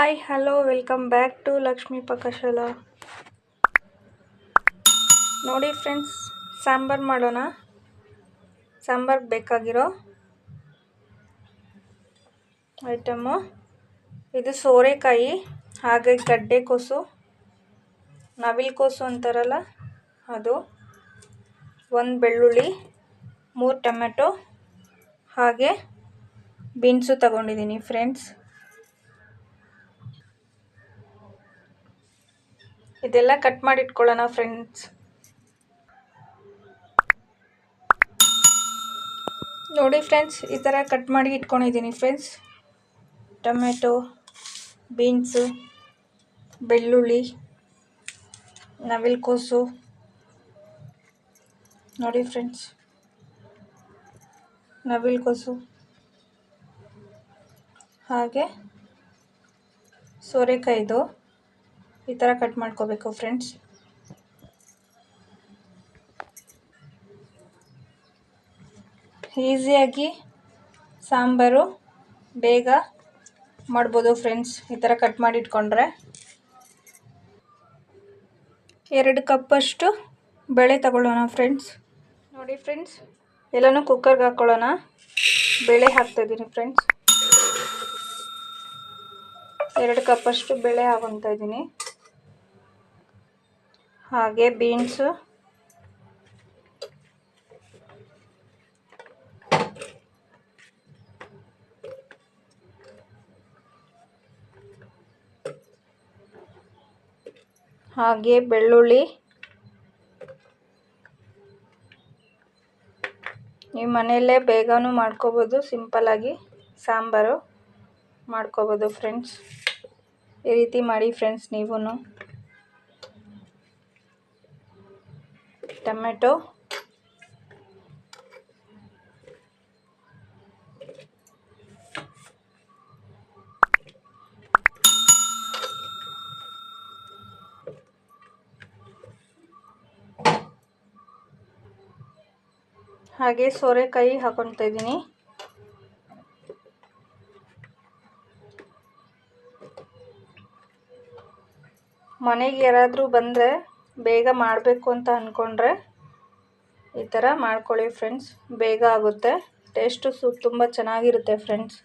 Hi hello welcome back to Lakshmi Pakashala. ನೋಡಿ friends, sambar ಮಾಡೋಣ. ಸಾಂಬಾರ್ಗೆ ಬೇಕಾಗಿರೋ ಐಟಮು ಇದು ಸೋರೆಕಾಯಿ, ಹಾಗೆ ಗಡ್ಡೆಕೋಸು, ನವಿಲುಕೋಸು ಅಂತಾರಲ್ಲ ಅದು, 1 ಬೆಳ್ಳುಳ್ಳಿ, 3 ಟೊಮೆಟೊ, ಹಾಗೆ ಬೀನ್ಸು ತಗೊಂಡಿದ್ದೀನಿ ಫ್ರೆಂಡ್ಸ್. ಇದೆಲ್ಲ ಕಟ್ ಮಾಡಿ ಇಟ್ಕೊಳ್ಳೋಣ ಫ್ರೆಂಡ್ಸ್. ನೋಡಿ ಫ್ರೆಂಡ್ಸ್, ಈ ಥರ ಕಟ್ ಮಾಡಿ ಇಟ್ಕೊಂಡಿದ್ದೀನಿ ಫ್ರೆಂಡ್ಸ್. ಟೊಮೆಟೊ, ಬೀನ್ಸು, ಬೆಳ್ಳುಳ್ಳಿ, ನವಿಲುಕೋಸು. ನೋಡಿ ಫ್ರೆಂಡ್ಸ್, ನವಿಲುಕೋಸು ಹಾಗೆ ಸೋರೆಕಾಯಿದು ಈ ಥರ ಕಟ್ ಮಾಡ್ಕೋಬೇಕು ಫ್ರೆಂಡ್ಸ್. ಈಸಿಯಾಗಿ ಸಾಂಬಾರು ಬೇಗ ಮಾಡ್ಬೋದು ಫ್ರೆಂಡ್ಸ್, ಈ ಥರ ಕಟ್ ಮಾಡಿ ಇಟ್ಕೊಂಡ್ರೆ. 2 ಕಪ್ಪಷ್ಟು ಬೇಳೆ ತಗೊಳ್ಳೋಣ ಫ್ರೆಂಡ್ಸ್. ನೋಡಿ ಫ್ರೆಂಡ್ಸ್, ಎಲ್ಲನೂ ಕುಕ್ಕರ್ಗೆ ಹಾಕ್ಕೊಳ್ಳೋಣ. ಬೇಳೆ ಹಾಕ್ತಾಯಿದ್ದೀನಿ ಫ್ರೆಂಡ್ಸ್. 2 ಕಪ್ಪಷ್ಟು ಬೇಳೆ ಹಾಕೊತಾ ಇದ್ದೀನಿ. ಹಾಗೆ ಬೀನ್ಸು, ಹಾಗೆ ಬೆಳ್ಳುಳ್ಳಿ. ನೀವು ಮನೆಯಲ್ಲೇ ಬೇಗನೂ ಮಾಡ್ಕೋಬೋದು, ಸಿಂಪಲ್ಲಾಗಿ ಸಾಂಬಾರು ಮಾಡ್ಕೋಬೋದು ಫ್ರೆಂಡ್ಸ್. ಈ ರೀತಿ ಮಾಡಿ ಫ್ರೆಂಡ್ಸ್ ನೀವು. ಟೊಮೆಟೊ, ಹಾಗೆ ಸೋರೆಕಾಯಿ ಹಾಕೊತಾ ಇದ್ದೀನಿ. ಮನೆಗೆ ಯಾರಾದರೂ ಬಂದರೆ ಬೇಗ ಮಾಡಬೇಕು ಅಂತ ಅಂದ್ಕೊಂಡ್ರೆ ಈ ಥರ ಮಾಡ್ಕೊಳ್ಳಿ ಫ್ರೆಂಡ್ಸ್, ಬೇಗ ಆಗುತ್ತೆ. ಟೇಸ್ಟು ತುಂಬ ಚೆನ್ನಾಗಿರುತ್ತೆ ಫ್ರೆಂಡ್ಸ್.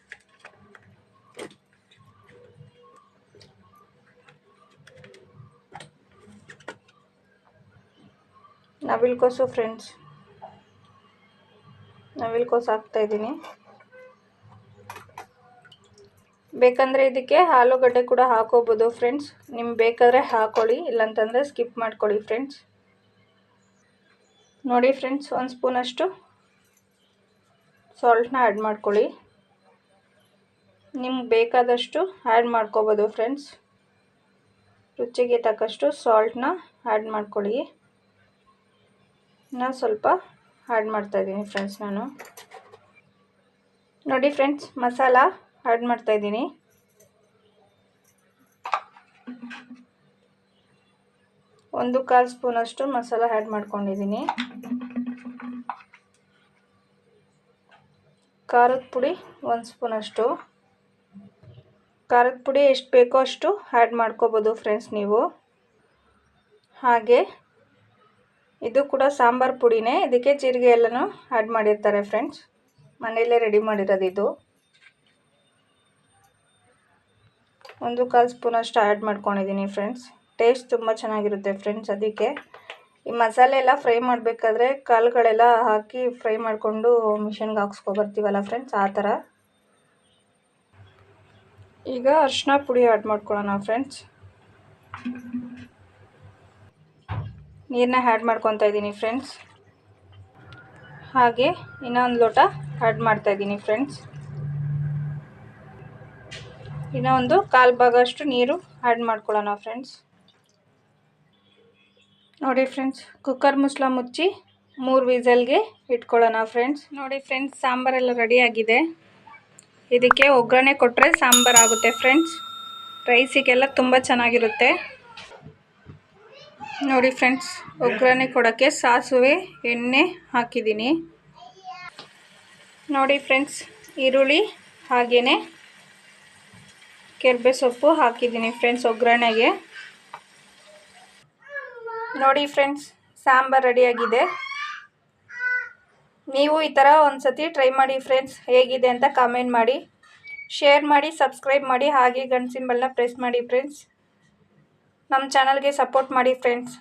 ನವಿಲುಕೋಸು ಫ್ರೆಂಡ್ಸ್, ನವಿಲುಕೋಸು ಹಾಕ್ತಾಯಿದ್ದೀನಿ. ಬೇಕಂದರೆ ಇದಕ್ಕೆ ಆಲೂಗಡ್ಡೆ ಕೂಡ ಹಾಕೋಬೋದು ಫ್ರೆಂಡ್ಸ್. ನಿಮ್ಗೆ ಬೇಕಾದರೆ ಹಾಕೊಳ್ಳಿ, ಇಲ್ಲಾಂತಂದರೆ ಸ್ಕಿಪ್ ಮಾಡ್ಕೊಳ್ಳಿ ಫ್ರೆಂಡ್ಸ್. ನೋಡಿ ಫ್ರೆಂಡ್ಸ್, 1 ಸ್ಪೂನಷ್ಟು ಸಾಲ್ಟ್ನ ಆ್ಯಡ್ ಮಾಡ್ಕೊಳ್ಳಿ. ನಿಮ್ಗೆ ಬೇಕಾದಷ್ಟು ಆ್ಯಡ್ ಮಾಡ್ಕೋಬೋದು ಫ್ರೆಂಡ್ಸ್. ರುಚಿಗೆ ತಕ್ಕಷ್ಟು ಸಾಲ್ಟ್ನ ಆ್ಯಡ್ ಮಾಡ್ಕೊಳ್ಳಿ. ನಾನು ಸ್ವಲ್ಪ ಆ್ಯಡ್ ಮಾಡ್ತಾಯಿದ್ದೀನಿ ಫ್ರೆಂಡ್ಸ್. ನಾನು ನೋಡಿ ಫ್ರೆಂಡ್ಸ್, ಮಸಾಲ ಆ್ಯಡ್ ಮಾಡ್ತಾಯಿದ್ದೀನಿ. 1/4 ಸ್ಪೂನಷ್ಟು ಮಸಾಲ ಆ್ಯಡ್ ಮಾಡ್ಕೊಂಡಿದ್ದೀನಿ. ಖಾರದ ಪುಡಿ 1 ಸ್ಪೂನಷ್ಟು. ಖಾರದ ಪುಡಿ ಎಷ್ಟು ಬೇಕೋ ಅಷ್ಟು ಆ್ಯಡ್ ಮಾಡ್ಕೋಬೋದು ಫ್ರೆಂಡ್ಸ್ ನೀವು. ಹಾಗೆ ಇದು ಕೂಡ ಸಾಂಬಾರು ಪುಡಿನೇ, ಇದಕ್ಕೆ ಜೀರಿಗೆ ಎಲ್ಲನೂ ಆ್ಯಡ್ ಮಾಡಿರ್ತಾರೆ ಫ್ರೆಂಡ್ಸ್. ಮನೆಯಲ್ಲೇ ರೆಡಿ ಮಾಡಿರೋದು ಇದು. 1/4 ಸ್ಪೂನಷ್ಟು ಆ್ಯಡ್ ಮಾಡ್ಕೊಂಡಿದ್ದೀನಿ ಫ್ರೆಂಡ್ಸ್. ಟೇಸ್ಟ್ ತುಂಬ ಚೆನ್ನಾಗಿರುತ್ತೆ ಫ್ರೆಂಡ್ಸ್. ಅದಕ್ಕೆ ಈ ಮಸಾಲೆ ಎಲ್ಲ ಫ್ರೈ ಮಾಡಬೇಕಾದ್ರೆ ಕಾಳುಗಳೆಲ್ಲ ಹಾಕಿ ಫ್ರೈ ಮಾಡಿಕೊಂಡು ಮಿಷನ್ಗೆ ಹಾಕ್ಸ್ಕೊಬರ್ತೀವಲ್ಲ ಫ್ರೆಂಡ್ಸ್, ಆ ಥರ. ಈಗ ಅರಿಶಿನ ಪುಡಿ ಆ್ಯಡ್ ಮಾಡ್ಕೊಳ್ಳೋಣ ಫ್ರೆಂಡ್ಸ್. ನೀರನ್ನ ಆ್ಯಡ್ ಮಾಡ್ಕೊತಾ ಇದ್ದೀನಿ ಫ್ರೆಂಡ್ಸ್. ಹಾಗೆ ಇನ್ನೊಂದು ಲೋಟ ಆ್ಯಡ್ ಮಾಡ್ತಾಯಿದ್ದೀನಿ ಫ್ರೆಂಡ್ಸ್. ಇನ್ನೂ ಒಂದು 1/4 ಭಾಗಷ್ಟು ನೀರು ಆ್ಯಡ್ ಮಾಡ್ಕೊಳ್ಳೋಣ ಫ್ರೆಂಡ್ಸ್. ನೋಡಿ ಫ್ರೆಂಡ್ಸ್, ಕುಕ್ಕರ್ ಮುಚ್ಚಳ ಮುಚ್ಚಿ 3 ವಿಸಲ್ಗೆ ಇಟ್ಕೊಳ್ಳೋಣ ಫ್ರೆಂಡ್ಸ್. ನೋಡಿ ಫ್ರೆಂಡ್ಸ್, ಸಾಂಬಾರೆಲ್ಲ ರೆಡಿಯಾಗಿದೆ. ಇದಕ್ಕೆ ಒಗ್ಗರಣೆ ಕೊಟ್ಟರೆ ಸಾಂಬಾರು ಆಗುತ್ತೆ ಫ್ರೆಂಡ್ಸ್. ರೈಸಿಗೆಲ್ಲ ತುಂಬ ಚೆನ್ನಾಗಿರುತ್ತೆ. ನೋಡಿ ಫ್ರೆಂಡ್ಸ್, ಒಗ್ಗರಣೆ ಕೊಡೋಕ್ಕೆ ಸಾಸಿವೆ ಎಣ್ಣೆ ಹಾಕಿದ್ದೀನಿ. ನೋಡಿ ಫ್ರೆಂಡ್ಸ್, ಈರುಳ್ಳಿ ಹಾಗೆಯೇ ಕೆರ್ಬೆ ಸೊಪ್ಪು ಹಾಕಿದ್ದೀನಿ ಫ್ರೆಂಡ್ಸ್ ಒಗ್ಗರಣೆಗೆ. ನೋಡಿ ಫ್ರೆಂಡ್ಸ್, ಸಾಂಬಾರ್ ರೆಡಿಯಾಗಿದೆ. ನೀವು ಈ ಥರ ಒಂದ್ಸತಿ ಟ್ರೈ ಮಾಡಿ ಫ್ರೆಂಡ್ಸ್, ಹೇಗಿದೆ ಅಂತ ಕಾಮೆಂಟ್ ಮಾಡಿ, ಶೇರ್ ಮಾಡಿ, ಸಬ್ಸ್ಕ್ರೈಬ್ ಮಾಡಿ, ಹಾಗೆ ಗಂಟೆ ಸಿಂಬಲ್ನ ಪ್ರೆಸ್ ಮಾಡಿ ಫ್ರೆಂಡ್ಸ್. ನಮ್ಮ ಚಾನಲ್ಗೆ ಸಪೋರ್ಟ್ ಮಾಡಿ ಫ್ರೆಂಡ್ಸ್.